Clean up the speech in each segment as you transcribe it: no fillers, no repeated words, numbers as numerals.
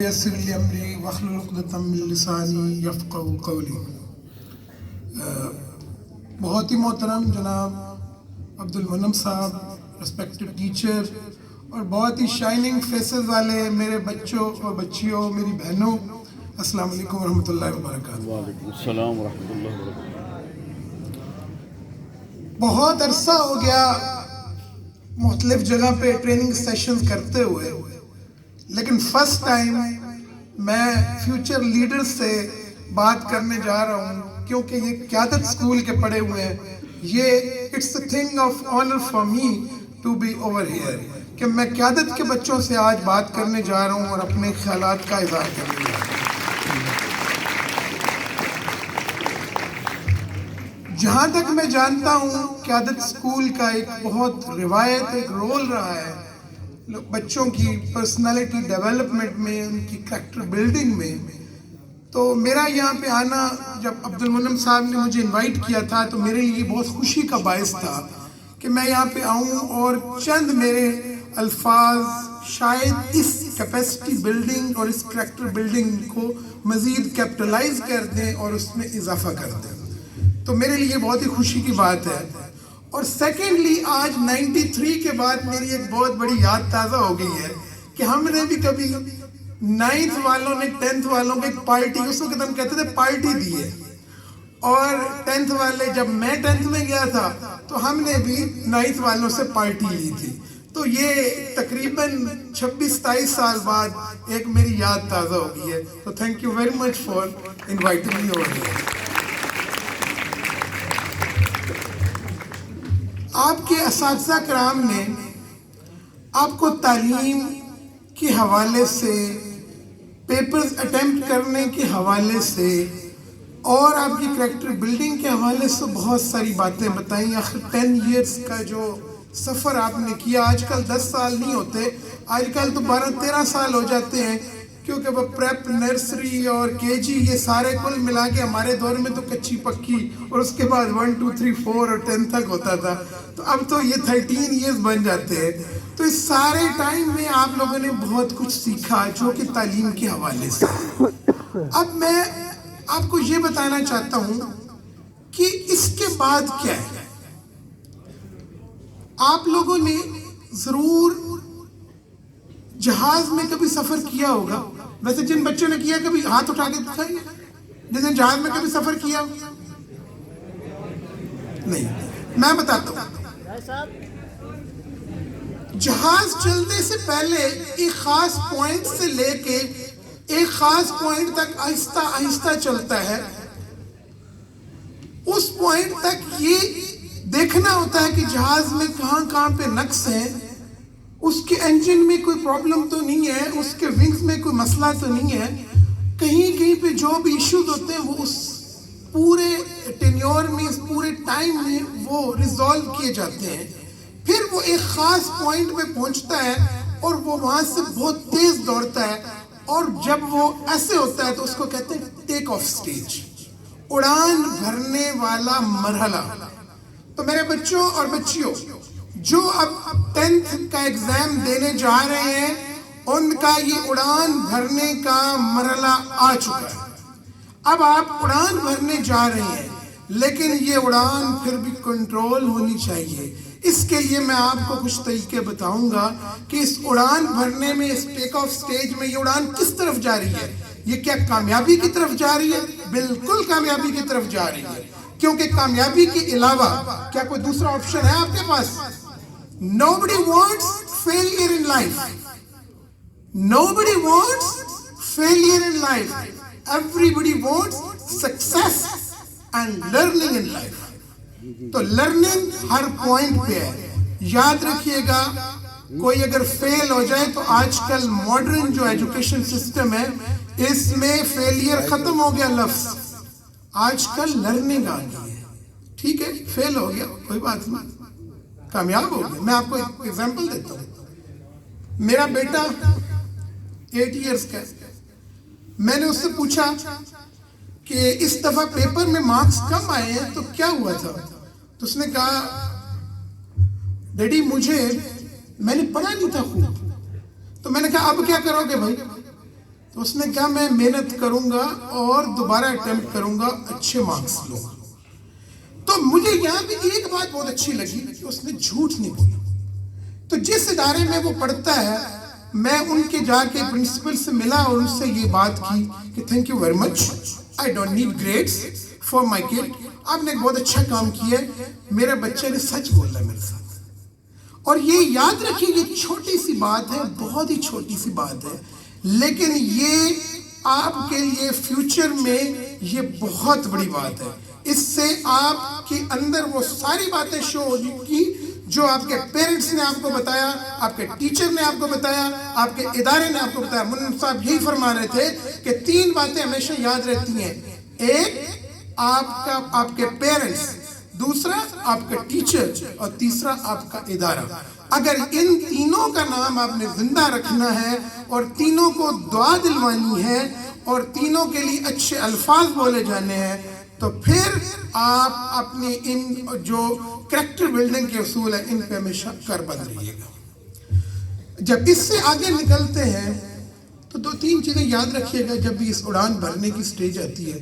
یسر لی امری واحلل عقدۃ من لسانی یفقہوا قولی۔ بہت ہی محترم جناب عبد المنعم صاحب، ریسپیکٹڈ ٹیچر، اور بہت ہی شائننگ فیسز والے میرے بچوں اور بچیوں، میری بہنوں، السلام علیکم ورحمۃ اللہ وبرکاتہ۔ وعلیکم السلام ورحمۃ اللہ وبرکاتہ۔ بہت عرصہ ہو گیا مختلف جگہ پہ ٹریننگ سیشنز کرتے ہوئے، لیکن فرسٹ ٹائم میں فیوچر لیڈر سے بات کرنے جا رہا ہوں، کیونکہ یہ قیادت اسکول کے پڑھے ہوئے ہیں۔ یہ it's a thing of honour for me to be over here, کہ میں قیادت کے بچوں سے آج بات کرنے جا رہا ہوں اور اپنے خیالات کا اظہار کرنے جا رہا ہوں۔ جہاں تک میں جانتا ہوں، قیادت اسکول کا ایک بہت روایت، ایک رول رہا ہے بچوں کی پرسنالٹی ڈیولپمنٹ میں، ان کی کریکٹر بلڈنگ میں۔ تو میرا یہاں پہ آنا، جب عبد المنعم صاحب نے مجھے انوائٹ کیا تھا، تو میرے لیے بہت خوشی کا باعث تھا کہ میں یہاں پہ آؤں اور چند میرے الفاظ شاید اس کیپیسٹی بلڈنگ اور اس کریکٹر بلڈنگ کو مزید کیپٹلائز کر دیں اور اس میں اضافہ کر دیں۔ تو میرے لیے بہت ہی خوشی کی بات ہے۔ اور سیکنڈلی، آج 93 کے بعد میری ایک بہت بڑی یاد تازہ ہو گئی ہے کہ ہم نے بھی کبھی 9th والوں نے 10th والوں کو ایک پارٹی، اس وقت ہم کہتے تھے پارٹی دی ہے، اور 10th والے، جب میں 10th میں گیا تھا تو ہم نے بھی 9th والوں سے پارٹی لی تھی۔ تو یہ تقریباً 26-27 سال بعد ایک میری یاد تازہ ہو گئی ہے۔ تو thank you very much for inviting me over here. آپ کے اساتذہ کرام نے آپ کو تعلیم کے حوالے سے، پیپرز اٹیمپٹ کرنے کے حوالے سے، اور آپ کی کریکٹر بلڈنگ کے حوالے سے بہت ساری باتیں بتائیں۔ آخر 10 ایئرس کا جو سفر آپ نے کیا، آج کل 10 سال نہیں ہوتے، آج کل تو 12-13 سال ہو جاتے ہیں، کیونکہ وہ پریپ، نرسری اور KG، یہ سارے کل ملا کے ہمارے دور میں تو کچی پکی، اور اس کے بعد 1 2 3 4 اور 10 تک ہوتا تھا۔ تو اب تو یہ 13 ایئرس بن جاتے ہیں۔ تو اس سارے ٹائم میں آپ لوگوں نے بہت کچھ سیکھا، جو کہ تعلیم کے حوالے سے۔ اب میں آپ کو یہ بتانا چاہتا ہوں کہ اس کے بعد کیا ہے۔ آپ لوگوں نے ضرور جہاز میں کبھی سفر کیا ہوگا۔ ویسے جن بچوں نے کیا، کبھی ہاتھ اٹھا کے دکھائیے جس نے جہاز میں کبھی سفر کیا۔ نہیں، میں بتاتا ہوں۔ جہاز چلنے سے پہلے ایک خاص پوائنٹ سے لے کے ایک خاص پوائنٹ تک آہستہ آہستہ چلتا ہے۔ اس پوائنٹ تک یہ دیکھنا ہوتا ہے کہ جہاز میں کہاں کہاں پہ نقص ہیں، اس کے انجن میں کوئی پرابلم تو نہیں ہے، اس کے ونگز میں کوئی مسئلہ تو نہیں ہے، کہیں کہیں پہ جو بھی ایشوز ہوتے ہیں وہ اس پورے ٹینیور میں، اس پورے ٹائم میں وہ ریزالو کیے جاتے ہیں۔ پھر وہ ایک خاص پوائنٹ پہ پہنچتا ہے اور وہ وہاں سے بہت تیز دوڑتا ہے، اور جب وہ ایسے ہوتا ہے تو اس کو کہتے ہیں ٹیک آف سٹیج، اڑان بھرنے والا مرحلہ۔ تو میرے بچوں اور بچیوں، جو اب 10th کا ایگزام دینے جا رہے ہیں، ان کا یہ اڑان بھرنے کا مرحلہ آ چکا ہے۔ اب آپ اڑان بھرنے جا رہے ہیں، لیکن یہ اڑان پھر بھی کنٹرول ہونی چاہیے۔ اس کے لیے میں آپ کو کچھ طریقے بتاؤں گا کہ اس اڑان بھرنے میں، اس ٹیک آف سٹیج میں، یہ اڑان کس طرف جا رہی ہے۔ یہ کیا کامیابی کی طرف جا رہی ہے؟ بالکل کامیابی کی طرف جا رہی ہے، کیونکہ کامیابی کے علاوہ کیا کوئی دوسرا آپشن ہے آپ کے پاس؟ Nobody wants failure in life. Nobody wants failure in life. Everybody wants success and learning in life. تو لرننگ ہر پوائنٹ پہ ہے۔ یاد رکھیے گا، کوئی اگر فیل ہو جائے تو آج کل ماڈرن جو ایجوکیشن سسٹم ہے، اس میں فیلئر ختم ہو گیا لفظ، آج کل لرننگ آ گئی ہے۔ ٹھیک ہے، فیل ہو گیا کوئی بات نہیں، کامیاب ہو گیا۔ میں آپ کو ایک ایگزامپل دیتا ہوں۔ میرا بیٹا 8 ایئرس کا ہے۔ میں نے اس سے پوچھا کہ اس دفعہ پیپر میں مارکس کم آئے ہیں تو کیا ہوا تھا؟ تو اس نے کہا، ڈیڈی میں نے پڑھا نہیں تھا خوب۔ تو میں نے کہا اب کیا کرو گے بھائی؟ تو تو اس نے کہا میں محنت کروں گا اور دوبارہ اٹیمپٹ کروں گا، اچھے مارکس لوں گا۔ تو مجھے یہاں پہ ایک بات بہت اچھی لگی کہ اس نے جھوٹ نہیں بولا۔ تو جس ادارے میں وہ پڑھتا ہے، میں ان کے جا کے پرنسپل سے ملا اور ان سے یہ بات کی کہ thank you very much, I don't need grades for my kid, آپ نے ایک بہت اچھا کام کیا ہے، میرے بچے نے سچ بولا میرے ساتھ۔ اور یہ یاد رکھیں، یہ چھوٹی سی بات ہے، بہت ہی چھوٹی سی بات ہے، لیکن یہ آپ کے لیے فیوچر میں یہ بہت بڑی بات ہے۔ اس سے آپ کے اندر وہ ساری باتیں شو ہوگی جو آپ کے پیرنٹس نے آپ کو بتایا، آپ کے ٹیچر نے آپ کو بتایا، آپ کے ادارے نے آپ کو بتایا۔ منن صاحب یہی فرما رہے تھے کہ 3 باتیں ہمیشہ یاد رہتی ہیں، ایک آپ کے پیرنٹس، دوسرا آپ کا ٹیچر، اور تیسرا آپ کا ادارہ۔ اگر ان تینوں کا نام آپ نے زندہ رکھنا ہے اور تینوں کو دعا دلوانی ہے اور تینوں کے لیے اچھے الفاظ بولے جانے ہیں، تو پھر آپ اپنی ان جو کریکٹر بلڈنگ کے اصول ہیں ان پہ ہمیشہ کر بند رہیے گا۔ جب اس سے آگے نکلتے ہیں تو 2-3 چیزیں یاد رکھیے گا جب بھی اس اڑان بھرنے کی سٹیج آتی ہے۔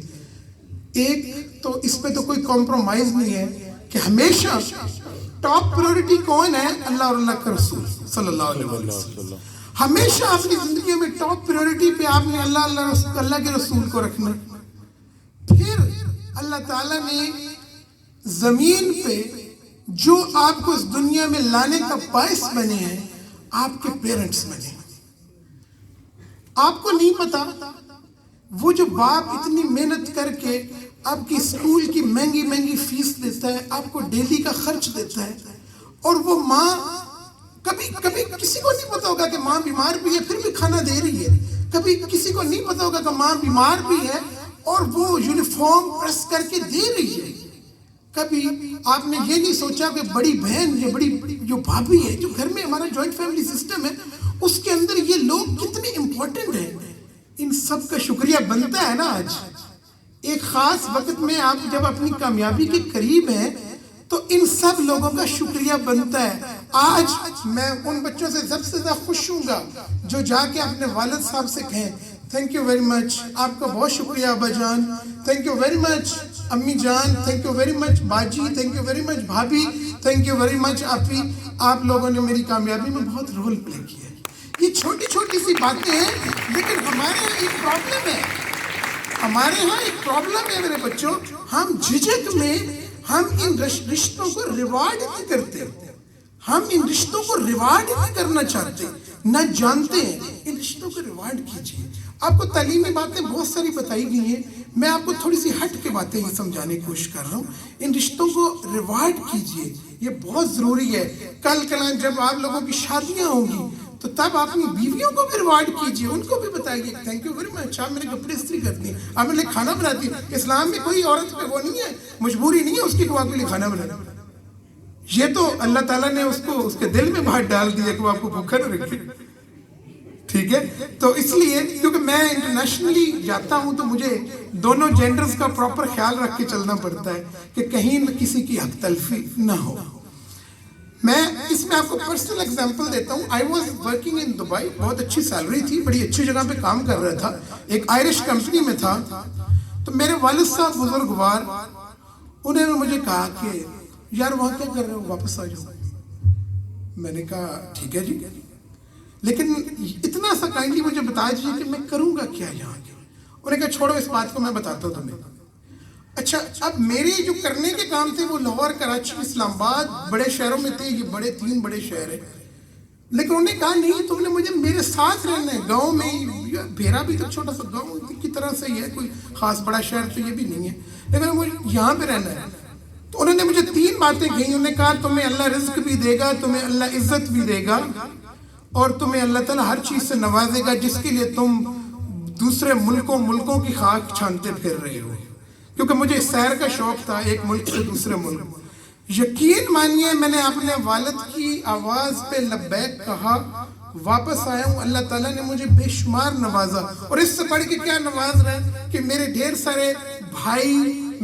ایک تو اس پہ تو کوئی کمپرومائز نہیں ہے کہ ہمیشہ ٹاپ پریورٹی کون ہے؟ اللہ اور اللہ کا رسول صلی اللہ علیہ وسلم۔ ہمیشہ اپنی زندگی میں ٹاپ پریورٹی پہ آپ نے اللہ کے رسول کو رکھنا۔ پھر اللہ تعالیٰ نے زمین پہ جو آپ کو اس دنیا میں لانے کا باعث بنے ہیں، آپ کے پیرنٹس بنے۔ آپ کو نہیں پتا وہ جو باپ اتنی محنت کر کے آپ کی اسکول کی مہنگی فیس دیتا ہے، آپ کو ڈیلی کا خرچ دیتا ہے، اور وہ ماں کبھی کسی کو نہیں پتا ہوگا کہ ماں بیمار بھی ہے پھر بھی کھانا دے رہی ہے، کبھی کسی کو نہیں پتا ہوگا کہ ماں بیمار بھی ہے اور وہ یونیفارم پریس کر کے دے رہی ہے۔ کبھی آپ نے یہ نہیں سوچا کہ بڑی بہن یا بڑی جو بھابھی ہے، جو گھر میں ہمارا جوائنٹ فیملی سسٹم ہے، اس کے اندر یہ لوگ کتنے امپورٹنٹ ہیں۔ ان سب کا شکریہ بنتا ہے نا آج ایک خاص وقت میں، آپ جب اپنی کامیابی کے قریب ہیں تو ان سب لوگوں کا شکریہ بنتا ہے۔ آج میں ان بچوں سے سب سے زیادہ خوش ہوں گا جو جا کے اپنے والد صاحب سے کہیں تھینک یو ویری مچ، آپ کا بہت شکریہ ابا جان، تھینک یو ویری مچ امی جان، تھینک یو ویری مچ باجی، تھینک یو ویری مچ بھابھی، تھینک یو ویری مچ آپی، آپ لوگوں نے میری کامیابی میں بہت رول پلے کیا ہے۔ یہ چھوٹی چھوٹی سی باتیں ہیں، لیکن ہمارے یہاں ایک پرابلم ہے، میرے بچوں، ہم جھجک میں ہم ان رشتوں کو ریوارڈ نہیں کرتے، ہم ان رشتوں کو ریوارڈ نہیں کرنا چاہتے، نہ جانتے ہیں۔ ان رشتوں کو ریوارڈ کیجیے۔ آپ کو تعلیمی باتیں بہت ساری بتائی گئی ہیں، میں آپ کو تھوڑی سی ہٹ کے باتیں یہ سمجھانے کی کوشش کر رہا ہوں۔ ان رشتوں کو ریوارڈ کیجیے، یہ بہت ضروری ہے۔ کل جب آپ لوگوں کی شادیاں ہوں گی تو تب اپنی بیویوں کو بھی ریوارڈ کیجیے، ان کو بھی بتائیے تھینک یو ویری مچ، آپ میرے کپڑے استری کرتی ہیں، آپ میرے لیے کھانا بناتی ہیں۔ اسلام میں کوئی عورت پہ وہ نہیں ہے، مجبوری نہیں ہے اس کی کہ وہ آپ کے لیے کھانا بنانا۔ یہ تو اللہ تعالیٰ نے اس کے دل میں بات ڈال دیا کہ وہ آپ کو بھوکا نہ رکھے، ٹھیک ہے؟ تو اس لیے کیونکہ میں انٹرنیشنلی جاتا ہوں تو مجھے دونوں جینڈرز کا پراپر خیال رکھ کے چلنا پڑتا ہے کہ کہیں کسی کی حق تلفی نہ ہو۔ میں اس میں آپ کو پرسنل ایگزامپل دیتا ہوں۔ I was working in Dubai, بہت اچھی سیلری تھی، بڑی اچھی جگہ پہ کام کر رہا تھا، ایک آئرش کمپنی میں تھا۔ تو میرے والد صاحب بزرگوار، انہوں نے مجھے کہا کہ یار وہاں کیا کر رہے ہو، واپس آ جاؤ۔ میں نے کہا ٹھیک ہے جی، لیکن اتنا سا کائنڈلی مجھے بتا دیجیے کہ میں کروں گا کیا یہاں۔ انہوں نے کہا چھوڑو اس بات کو، میں بتاتا ہوں تمہیں۔ اچھا، اب میرے جو کرنے کے کام تھے وہ لاہور، کراچی، اسلام آباد بڑے شہروں میں تھے، یہ 3 بڑے شہر ہیں۔ لیکن انہوں نے کہا نہیں، تم نے مجھے میرے ساتھ رہنا ہے گاؤں میں۔ بھیرا بھی تو چھوٹا سا گاؤں کی طرح سے ہی ہے، کوئی خاص بڑا شہر تو یہ بھی نہیں ہے، لیکن مجھے یہاں پہ رہنا ہے۔ تو انہوں نے مجھے 3 باتیں کہیں۔ انہوں نے کہا تمہیں اللہ رزق بھی دے گا، تمہیں اللہ عزت بھی دے گا، اور تمہیں اللہ تعالیٰ ہر چیز سے نوازے گا جس کے لیے تم دوسرے ملکوں کی خاک چھانتے پھر رہے ہو۔ کیونکہ مجھے سیر کا شوق تھا، ایک ملک سے دوسرے ملک۔ یقین مانیے میں نے اپنے والد کی آواز پہ لبیک کہا، واپس آیا ہوں، اللہ تعالیٰ نے مجھے بے شمار نوازا، اور اس سے بڑھ کے کیا نواز رہے ہیں کہ میرے ڈھیر سارے بھائی،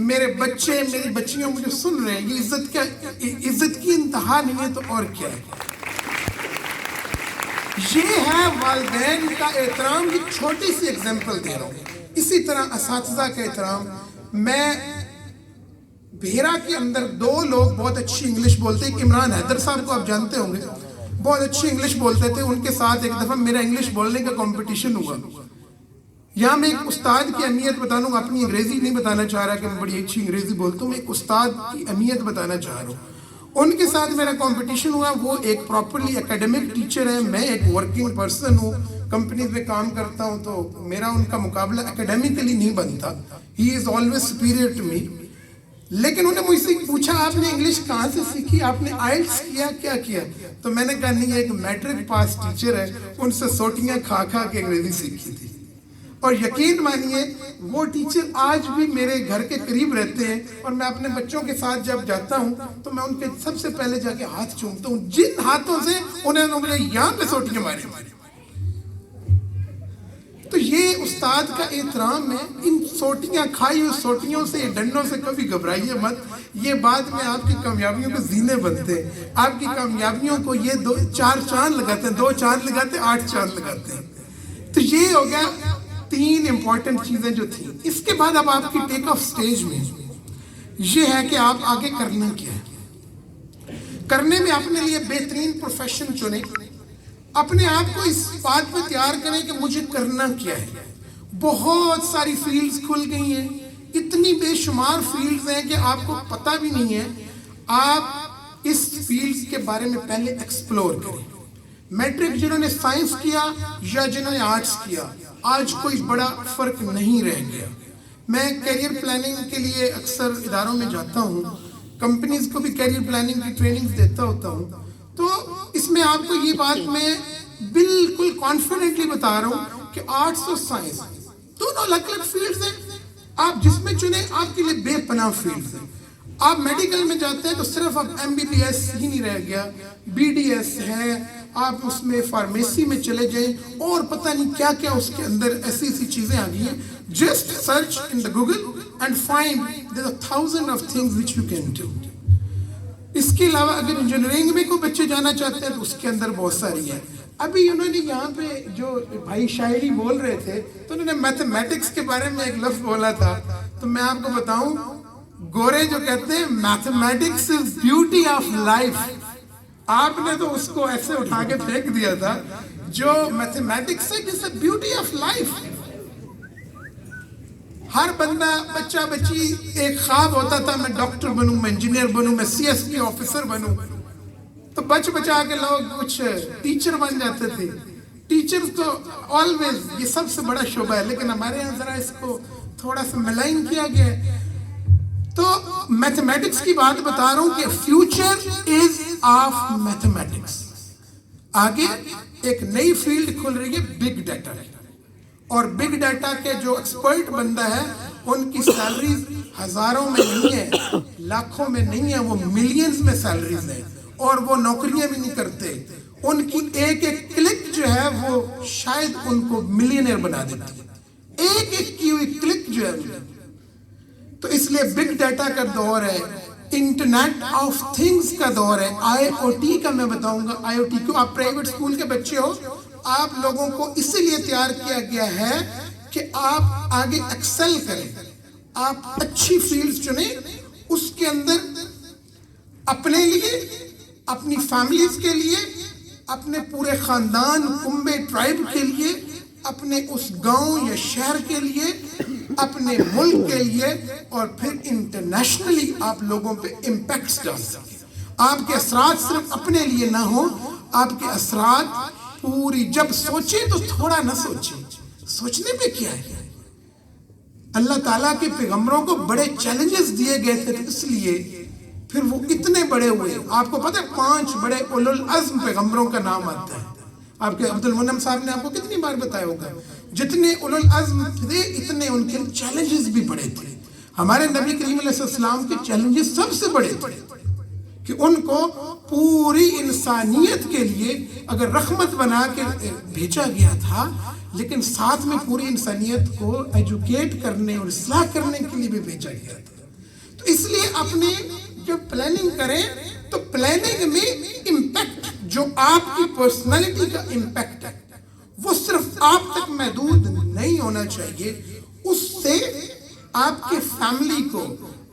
میرے بچے، میری بچیاں مجھے سن رہے ہیں۔ یہ عزت کی انتہا نہیں ہے تو اور کیا ہے۔ یہ ہے والدین کا احترام. یہ چھوٹی سی ایگزامپل دے رہا ہوں. اسی طرح اساتذہ کا احترام. میں بھیرا کے اندر 2 لوگ بہت اچھی انگلش بولتے ہیں. عمران حیدر صاحب کو آپ جانتے ہوں گے, بہت اچھی انگلش بولتے تھے. ان کے ساتھ ایک دفعہ میرا انگلش بولنے کا کمپٹیشن ہوا. یہاں میں ایک استاد کی اہمیت بتانا ہوں. اپنی انگریزی نہیں بتانا چاہ رہا کہ میں بڑی اچھی انگریزی بولتا ہوں, میں ایک استاد کی اہمیت بتانا چاہ رہا ہوں. ان کے ساتھ میرا کمپٹیشن ہوا. وہ ایک پراپرلی اکیڈمک ٹیچر ہے, میں ایک ورکنگ پرسن ہوں, کمپنیز میں کام کرتا ہوں, تو میرا ان کا مقابلہ اکیڈمیکلی نہیں بنتا. He is always superior to me. لیکن انہوں نے مجھ سے پوچھا آپ نے انگلش کہاں سے سیکھی, آپ نے آئلٹس کیا, کیا کیا؟ تو میں نے کہا نہیں, ایک میٹرک پاس ٹیچر ہے, ان سے سوٹیاں کھا کھا کے انگریزی سیکھی تھی. اور یقین مانیے وہ ٹیچر آج بھی میرے گھر کے قریب رہتے ہیں, اور میں اپنے بچوں کے ساتھ جب جاتا ہوں تو میں ان کے سب سے پہلے جا کے ہاتھ چومتا ہوں, جن ہاتھوں سے انہوں نے مجھے یہاں پہ سوٹیاں ماری. تو یہ استاد کا احترام ہے. ان سوٹیاں کھائی ہوئی سوٹیوں سے, ڈنڈوں سے کبھی گھبرائیے مت. یہ بعد میں آپ کی کامیابیوں کے زینے بنتے ہیں. آپ کی کامیابیوں کو یہ 4 چاند لگاتے ہیں, 2 چاند لگاتے ہیں, 8 چاند لگاتے ہیں. تو یہ ہو گیا 3 امپورٹنٹ چیزیں جو تھیں. اس کے بعد اب آپ کی ٹیک آف سٹیج میں یہ ہے کہ آپ آگے کرنا کیا ہے. کرنے میں اپنے لیے بہترین پروفیشن چنیں. اپنے آپ کو اس بات پہ تیار کریں کہ مجھے کرنا کیا ہے. بہت ساری فیلڈز کھل گئی ہیں, اتنی بے شمار فیلڈز ہیں کہ آپ کو پتہ بھی نہیں ہے. آپ اس فیلڈز کے بارے میں پہلے ایکسپلور کریں. میٹرک جنہوں نے سائنس کیا یا جنہوں نے آرٹس کیا, آج کوئی بڑا فرق نہیں رہ گیا. میں کیریئر پلاننگ کے لیے اکثر اداروں میں جاتا ہوں, کمپنیز کو بھی کیریئر پلاننگ کی ٹریننگز دیتا ہوتا ہوں. تو اس میں آپ کو یہ بات میں بالکل کانفیڈنٹلی بتا رہا ہوں کہ آرٹس اور سائنس دونوں الگ الگ فیلڈز ہیں. آپ جس میں چنیں آپ کے لیے بے پناہ فیلڈز ہیں. آپ میڈیکل میں جاتے ہیں تو صرف اب MBBS ہی نہیں رہ گیا, BDS ہے, آپ اس میں فارمیسی میں چلے جائیں, اور پتہ نہیں کیا کیا اس کے اندر ایسی ایسی چیزیں آ گئی ہیں. Just search in the Google and find there are 1000 of things which you can do. اس کے علاوہ اگر انجینئرنگ میں کوئی بچے جانا چاہتے ہیں تو اس کے اندر بہت ساری ہے. ابھی انہوں نے یہاں پہ جو بھائی شاعری بول رہے تھے تو انہوں نے میتھمیٹکس کے بارے میں ایک لفظ بولا تھا. تو میں آپ کو بتاؤں, گورے جو کہتے ہیں mathematics is beauty of life, آپ نے تو اس کو ایسے اٹھا کے پھینک دیا تھا. جو میتھمیٹکس ہے جس بیوٹی آف لائف. ہر بندہ بچہ بچی ایک خواب ہوتا تھا, میں ڈاکٹر بنوں, میں انجینئر بنوں, میں CSP آفیسر بنوں. تو بچا کے لوگ کچھ ٹیچر بن جاتے تھے. ٹیچر تو آلویز یہ سب سے بڑا شعبہ ہے, لیکن ہمارے یہاں ذرا اس کو تھوڑا سا ملائن کیا گیا ہے. تو میتھمیٹکس کی بات بتا رہا ہوں کہ فیوچر از آف میتھمیٹکس. آگے ایک نئی فیلڈ کھل رہی ہے, بگ ڈیٹا. اور بگ ڈیٹا کے جو ایکسپرٹ بندہ ہے ان کی سیلریز ہزاروں میں نہیں ہے, لاکھوں میں نہیں ہے, وہ ملینز میں سیلریز ہیں, اور وہ نوکریاں بھی نہیں کرتے. ان کی ایک ایک کلک جو ہے وہ شاید ان کو ملینئر بنا دیتی ہے, ایک ایک کی ہوئی کلک جو ہے. تو اس لیے بگ ڈیٹا کا دور ہے, انٹرنیٹ آف تھنگز کا دور ہے, IoT کا میں بتاؤں گا. IoT کو آپ پرائیویٹ اسکول کے بچے ہو, آپ لوگوں کو اسی لیے تیار کیا گیا ہے کہ آپ آگے ایکسل کریں, آپ اچھی فیلڈز چنیں, اس کے اندر اپنے لیے, اپنی فیملیز کے لیے, اپنے پورے خاندان کنبے ٹرائب کے لیے, اپنے اس گاؤں یا شہر کے لیے, اپنے ملک کے لیے, اور پھر انٹرنیشنلی آپ لوگوں پہ امپیکٹس ڈال سکیں. آپ کے اثرات صرف اپنے لیے نہ ہوں, آپ کے اثرات پوری, جب سوچیں تو تھوڑا نہ سوچیں, سوچنے پہ کیا ہے. اللہ تعالیٰ کے پیغمبروں کو بڑے چیلنجز دیے گئے تھے, اس لیے پھر وہ اتنے بڑے ہوئے. آپ کو پتہ ہے 5 بڑے اولو العزم پیغمبروں کا نام آتا ہے. آپ کے عبد المنعم صاحب نے آپ کو کتنی بار بتایا ہوگا, جتنے اولو العزم تھے اتنے ان کے چیلنجز بھی بڑے تھے. ہمارے نبی کریم علیہ السلام کے چیلنجز سب سے بڑے تھے کہ ان کو پوری انسانیت کے لیے اگر رحمت بنا کے بھیجا گیا تھا, لیکن ساتھ میں پوری انسانیت کو ایجوکیٹ کرنے اور اصلاح کرنے کے لیے بھی بھیجا گیا تھا. تو اس لیے اپنے جب پلاننگ کریں تو پلاننگ میں امپیکٹ جو آپ کی پرسنالٹی کا امپیکٹ ہے وہ صرف آپ تک محدود نہیں ہونا چاہیے، اس سے آپ کے فیملی کو،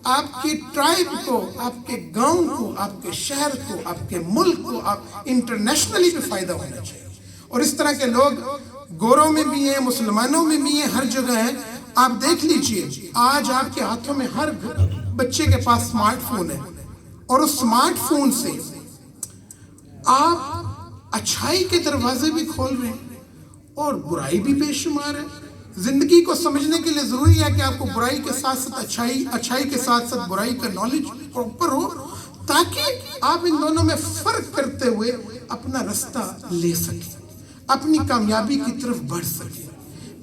آپ کے ٹرائب کو، آپ کے گاؤں کو، آپ کے شہر کو، آپ کے ملک کو، آپ انٹرنیشنلی بھی فائدہ ہونا چاہیے۔ اور اس طرح کے لوگ گوروں میں بھی ہیں، مسلمانوں میں بھی ہیں، ہر جگہ ہیں۔ آپ دیکھ لیجئے آج آپ کے ہاتھوں میں ہر بچے کے پاس سمارٹ فون ہے، اور اس سمارٹ فون سے آپ اچھائی کے دروازے بھی کھول رہے ہیں اور برائی بھی بے شمار ہے۔ زندگی کو سمجھنے کے لیے ضروری ہے کہ آپ کو برائی کے ساتھ ساتھ اچھائی کے ساتھ ساتھ برائی کا نالج پراپر ہو، تاکہ آپ ان دونوں میں فرق کرتے ہوئے اپنا رستہ لے سکیں، اپنی کامیابی کی طرف بڑھ سکیں۔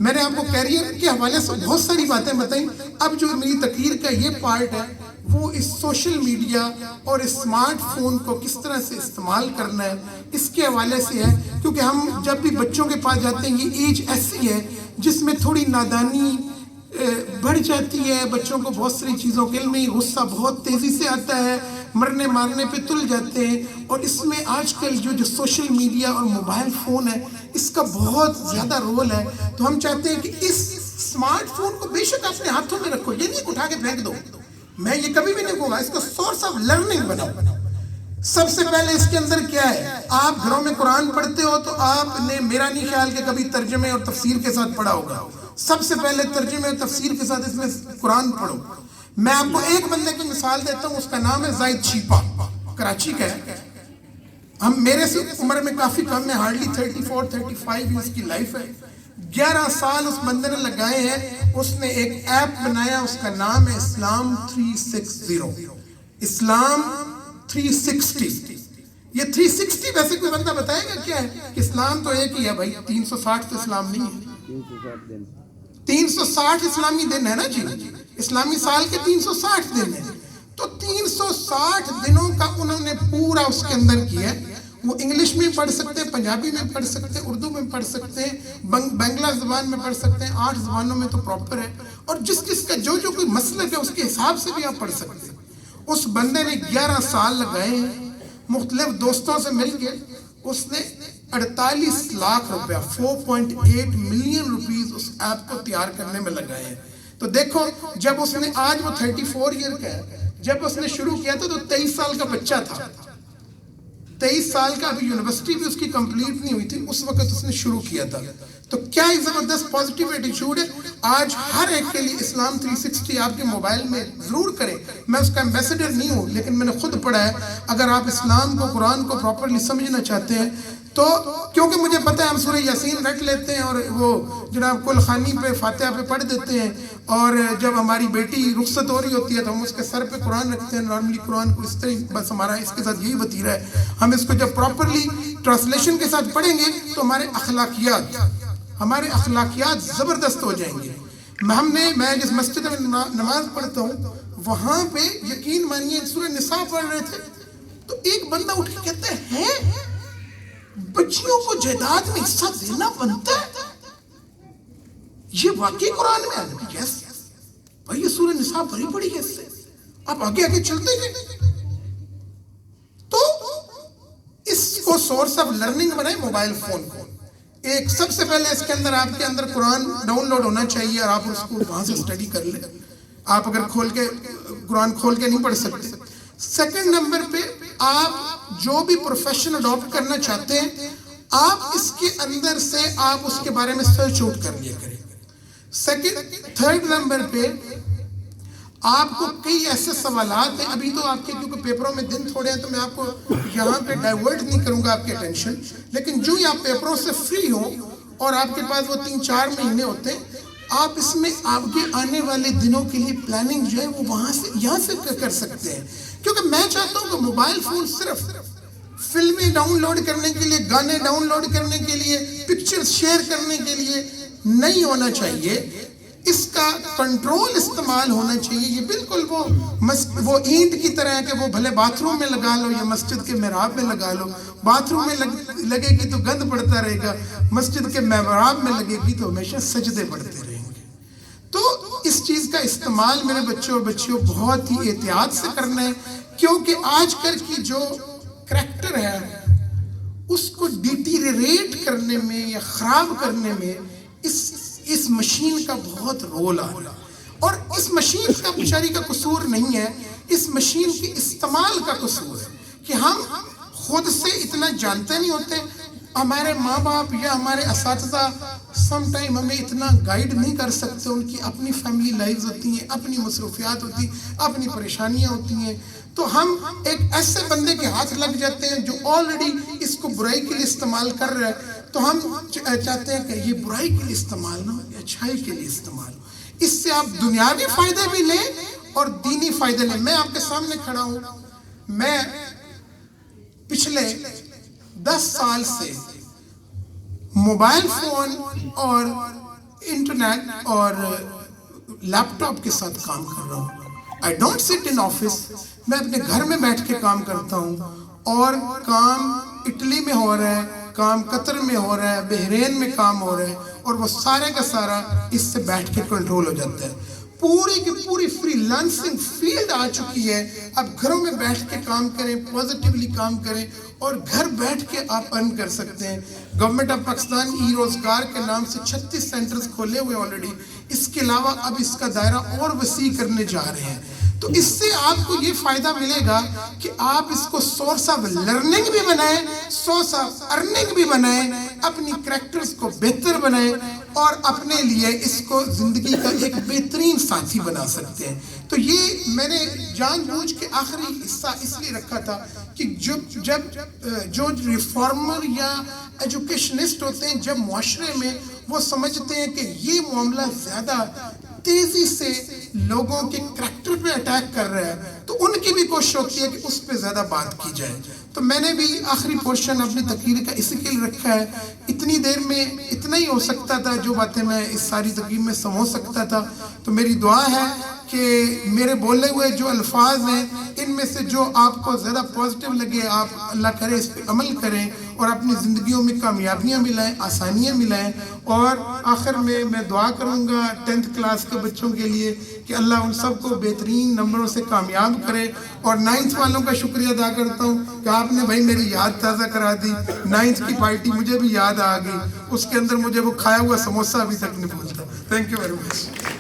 میں نے آپ کو کیریئر کے حوالے سے بہت ساری باتیں بتائیں، اب جو میری تقریر کا یہ پارٹ ہے وہ اس سوشل میڈیا اور اس سمارٹ فون کو کس طرح سے استعمال کرنا ہے اس کے حوالے سے ہے، کیونکہ ہم جب بھی بچوں کے پاس جاتے ہیں یہ ایج ایسی ہے جس میں تھوڑی نادانی بڑھ جاتی ہے، بچوں کو بہت ساری چیزوں کے علم میں غصہ بہت تیزی سے آتا ہے، مرنے مارنے پہ تل جاتے ہیں، اور اس میں آج کل جو سوشل میڈیا اور موبائل فون ہے اس کا بہت زیادہ رول ہے۔ تو ہم چاہتے ہیں کہ اس سمارٹ فون کو بے شک اپنے ہاتھوں میں رکھو، یہ نہیں اٹھا کے پھینک دو، میں یہ کبھی بھی نہیں کہوں گا، اس کو سورس آف لرننگ بناؤ۔ سب سے پہلے اس کے اندر کیا ہے، آپ گھروں میں قرآن پڑھتے ہو تو آپ نے میرا نہیں خیال کہ کبھی ترجمے اور تفسیر کے ساتھ پڑھا ہوگا، سب سے پہلے ترجمے اور تفسیر کے ساتھ اس میں قرآن پڑھو۔ میں آپ کو ایک بندے کی مثال دیتا ہوں، اس کا نام ہے زاہد شیپا، کراچی کا ہے، ہم میرے سے عمر میں کافی کم ہے، ہارڈلی 34-35 اس کی لائف ہے۔ 11 سال اس بندے نے لگائے ہیں، اس نے ایک ایپ بنایا، اس کا نام ہے اسلام 360، اسلام 360۔ یہ 360 ویسے کوئی بندہ بتائے گا کیا ہے؟ کہ اسلام تو ایک ہی ہے بھائی، 360 تو اسلام نہیں ہے، 360 اسلامی دن ہے نا جی، اسلامی سال کے 360 دن ہیں، تو 360 دنوں کا انہوں نے پورا اس کے اندر کیا ہے۔ وہ انگلش میں پڑھ سکتے ہیں، پنجابی میں پڑھ سکتے ہیں، اردو میں پڑھ سکتے ہیں، بنگلہ زبان میں پڑھ سکتے ہیں، 8 زبانوں میں تو پراپر ہے، اور جس کا جو کوئی مسلک ہے اس کے حساب سے بھی آپ پڑھ سکتے ہیں۔ اس بندے نے 11 سال لگائے ہیں، مختلف دوستوں سے مل کے اس نے 48 لاکھ روپیہ 4.8 ملین روپیز اس ایپ کو تیار کرنے میں لگائے ہیں۔ تو دیکھو جب اس نے، آج وہ 34 ایئر کا ہے، جب اس نے شروع کیا تھا تو 23 سال کا بچہ تھا، 23 سال کا، ابھی یونیورسٹی بھی اس کی کمپلیٹ نہیں ہوئی تھی، اس وقت اس نے شروع کیا تھا۔ تو کیا ایک زبردست پازیٹیو ایٹیچیوڈ ہے۔ آج ہر ایک کے لیے اسلام 360 آپ کے موبائل میں ضرور کریں، میں اس کا ایمبیسڈر نہیں ہوں لیکن میں نے خود پڑھا ہے۔ اگر آپ اسلام کو، قرآن کو پراپرلی سمجھنا چاہتے ہیں تو، کیونکہ مجھے پتہ ہے ہم سورہ یاسین رٹ لیتے ہیں اور وہ جناب کل خانی پہ فاتحہ پہ پڑھ دیتے ہیں، اور جب ہماری بیٹی رخصت ہو رہی ہوتی ہے تو ہم اس کے سر پہ قرآن رکھتے ہیں، نارملی قرآن کو اس طرح، بس ہمارا اس کے ساتھ یہی وتیرہ ہے۔ ہم اس کو جب پراپرلی ٹرانسلیشن کے ساتھ پڑھیں گے تو ہمارے اخلاقیات زبردست ہو جائیں گے۔ میں جس مسجد میں نماز پڑھتا ہوں وہاں پہ یقین مانیے سورہ نساء پڑھ رہے تھے تو ایک بندہ اٹھ کے کہتا ہے بچیوں کو جائیداد میں حصہ دینا بنتا ہے، یہ واقعی قرآن میں ہے؟ یس بھائی، یہ سورہ نساء بھری پڑی ہے، اس سے آپ آگے چلتے گئے۔ تو اس کو سورس آف لرننگ بنائے موبائل فون کو۔ ایک سب سے پہلے اس کے اندر آپ کے اندر قرآن ڈاؤن لوڈ ہونا چاہیے اور آپ اس کو وہاں سے اسٹڈی کر لیں۔ آپ اگر قرآن کھول کے نہیں پڑھ سکتے۔ سیکنڈ نمبر پہ آپ جو بھی پروفیشن اڈاپٹ کرنا چاہتے ہیں آپ اس کے اندر سے آپ اس کے بارے میں سرچ آؤٹ کر لیا کریں۔ تھرڈ نمبر پہ آپ کو کئی ایسے سوالات ہیں، ابھی تو آپ کے کیونکہ پیپروں میں دن تھوڑے ہیں تو میں آپ کو یہاں پہ ڈائیورٹ نہیں کروں گا آپ کے اٹینشن، لیکن جو ہی آپ پیپروں سے فری ہوں اور آپ کے پاس وہ 3-4 مہینے ہوتے ہیں، آپ اس میں آگے آنے والے دنوں کے لیے پلاننگ جو ہے وہ وہاں سے یہاں سے کر سکتے ہیں۔ کیونکہ میں چاہتا ہوں کہ موبائل فون صرف فلمیں ڈاؤن لوڈ کرنے کے لیے، گانے ڈاؤن لوڈ کرنے کے لیے، پکچر شیئر کرنے کے لیے نہیں ہونا چاہیے، اس کا کنٹرول استعمال ہونا چاہیے۔ یہ بالکل وہ اینٹ کی طرح ہے کہ وہ بھلے باتھ روم میں لگا لو یا مسجد کے محراب میں لگا لو، باتھ روم میں لگے گی تو گند پڑتا رہے گا، مسجد کے محراب میں لگے گی تو ہمیشہ سجدے پڑتے رہیں گے۔ تو اس چیز کا استعمال میرے بچوں اور بچیوں بہت ہی احتیاط سے کرنا ہے، کیونکہ آج کل کی جو کریکٹر ہے اس کو ڈیٹیریٹ کرنے میں یا خراب کرنے میں اس مشین کا بہت رول آ رہا ہے. اور اس مشین کا بیچاری کا قصور نہیں ہے, اس مشین کے استعمال کا قصور ہے کہ ہم خود سے اتنا جانتے نہیں ہوتے. ہمارے ماں باپ یا ہمارے اساتذہ سم ٹائم ہمیں اتنا گائیڈ نہیں کر سکتے, ان کی اپنی فیملی لائفز ہوتی ہیں, اپنی مصروفیات ہوتی ہیں, اپنی پریشانیاں ہوتی ہیں. تو ہم ایک ایسے بندے کے ہاتھ لگ جاتے ہیں جو آلریڈی اس کو برائی کے لیے استعمال کر رہا ہے, تو ہم چاہتے ہیں کہ یہ برائی کے لیے استعمال نہ ہو, یہ اچھائی کے لیے استعمال ہو. اس سے آپ دنیاوی فائدے بھی لیں اور دینی فائدے لیں. میں آپ کے سامنے کھڑا ہوں, میں پچھلے 10 سال سے موبائل فون اور انٹرنیٹ اور لیپ ٹاپ کے ساتھ کام کر رہا ہوں. I don't sit in office. میں اپنے گھر میں بیٹھ کے کام کرتا ہوں, اور کام اٹلی میں ہو رہا ہے, کام قطر میں ہو رہا ہے, بحرین میں کام ہو رہا ہے, اور وہ سارے کا سارا اس سے بیٹھ کے کنٹرول ہو جاتا ہے. پوری کی پوری فری لانسنگ فیلڈ آ چکی ہے. آپ گھروں میں بیٹھ کے کام کریں, پازیٹیولی کام کریں, اور گھر بیٹھ کے آپ ارن کر سکتے ہیں. گورنمنٹ آف پاکستان ای روزگار کے نام سے 36 سینٹرز کھولے ہوئے آلریڈی. اس کے علاوہ اب اس کا دائرہ اور وسیع کرنے جا رہے ہیں. تو اس سے آپ کو یہ فائدہ ملے گا کہ آپ اس کو سورس آف لرننگ بھی بنائیں, سورس آف ارننگ بھی بنائیں, اپنی کریکٹرز کو بہتر بنائیں, اور اپنے لیے اس کو زندگی کا ایک بہترین ساتھی بنا سکتے ہیں. تو یہ میں نے جان بوجھ کے آخری حصہ اس لیے رکھا تھا کہ جب جو ریفارمر یا ایجوکیشنسٹ ہوتے ہیں, جب معاشرے میں وہ سمجھتے ہیں کہ یہ معاملہ زیادہ تیزی سے لوگوں کے کریکٹر پہ اٹیک کر رہا ہے, تو ان کی بھی کوشش ہوتی ہے کہ اس پہ زیادہ بات کی جائے. تو میں نے بھی آخری پورشن اپنی تقریر کا اسی کے لیے رکھا ہے. اتنی دیر میں اتنا ہی ہو سکتا تھا جو باتیں میں اس ساری تقریر میں سمجھ سکتا تھا. تو میری دعا ہے کہ میرے بولے ہوئے جو الفاظ ہیں ان میں سے جو آپ کو زیادہ پازیٹیو لگے, آپ اللہ کرے اس پہ عمل کریں اور اپنی زندگیوں میں کامیابیاں ملائیں, آسانیاں ملائیں. اور آخر میں دعا کروں گا 10th کلاس کے بچوں کے لیے کہ اللہ ان سب کو بہترین نمبروں سے کامیاب کرے. اور 9th والوں کا شکریہ ادا کرتا ہوں کہ آپ نے بھائی میری یاد تازہ کرا دی. 9th کی پارٹی مجھے بھی یاد آ گئی, اس کے اندر مجھے وہ کھایا ہوا سموسہ ابھی تک نہیں بھولتا. Thank you very much.